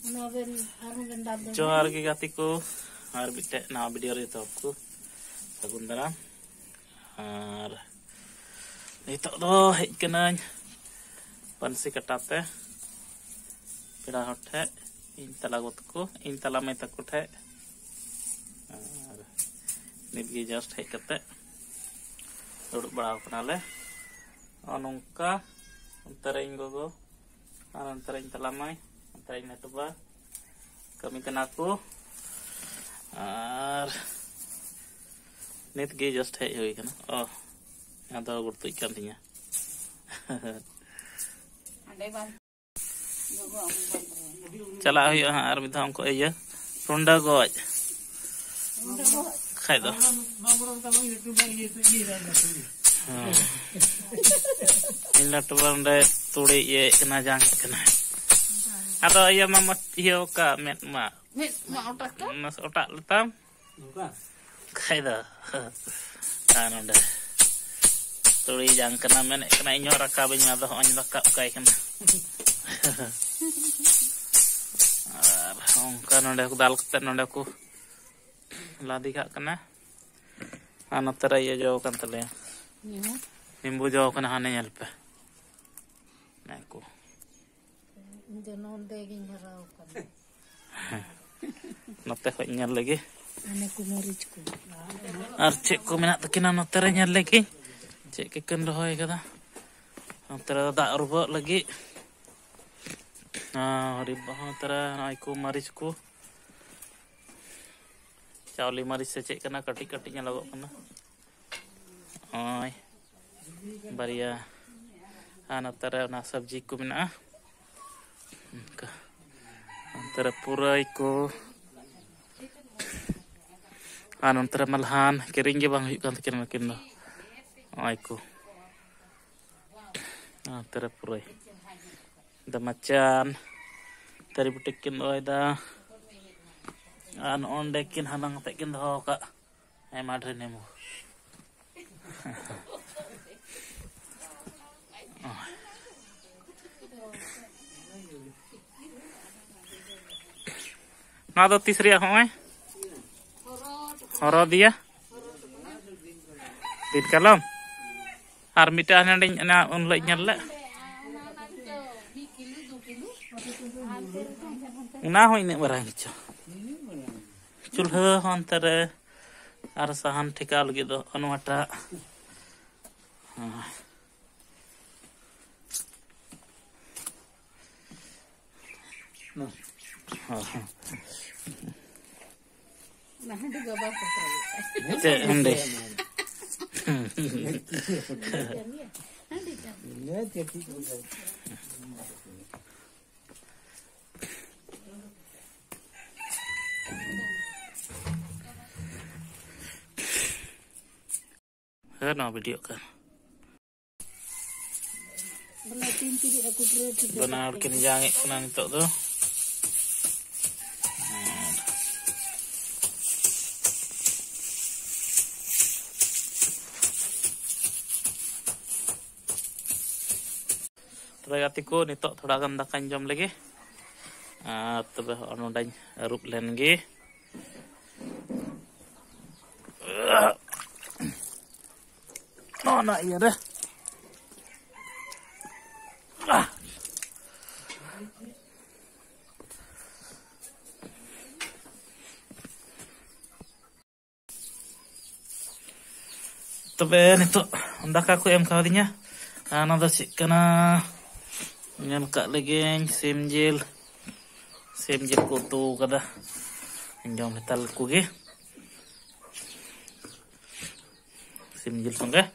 जोहार गे गाती को और बिटे ना वीडियो रे तो को सगुन दाराम और नितो दो हेज कनाñ पंसी कटाते पेड़ा हठे इन तला गोत को इन तला में तक उठे और निबगी जस्ट हेज कते दुड़ुब बड़ा कनाले और नोंका अंतरेñ गोगो और अंतरेñ तला में अंतरेñ नटबा kami kena aku net ge just hej hui kana oh ada gurtu ikan tinya chala hui ar midha ko iya ronda goj khai do illa to bande turi ye kena jang kena atau iya mama iyo ka met ma otak ka mas otak letam kayak dah kan udah tuli jang kena men kena inyo raka benya dah on rakap kayak kena kan udah aku dal keten udah aku ladi kak kena anak terai jauh kan tele nimbu jauh kena hane nyelpe aku note kok nyal lagi ar cek ko menak takina note re nyal lagi cek keken dohoy kada note re dak rubo lagi ribah note re naiku maris ku चावली मारी से check करना कटी कटी nya lagok kana oi baria note na sabji ku menak antara purai ko antara malhan kering ge bang huyuk kan tikin makin do ai ko antara purai da macan tari butikin oi da an ondekin hanang tekin do ka ai madre nemu Nado tisri ako eh. Horo dia. Dit kalam. Armita nanding na unlay nyalla. Una hoy ne barang cho. Chulha antara arsahan tikal gitu anuata. Nah video kan benar kini jangan kena itu tuh Tergati ko nito thoda gan dakan jom lagi tobe ono dañ rup len gi no na iya deh tobe nito ndaka ko em kawdinya ana da sikana nyam kak lagi semjil ko tu kada jom metal ko ge semjil sangga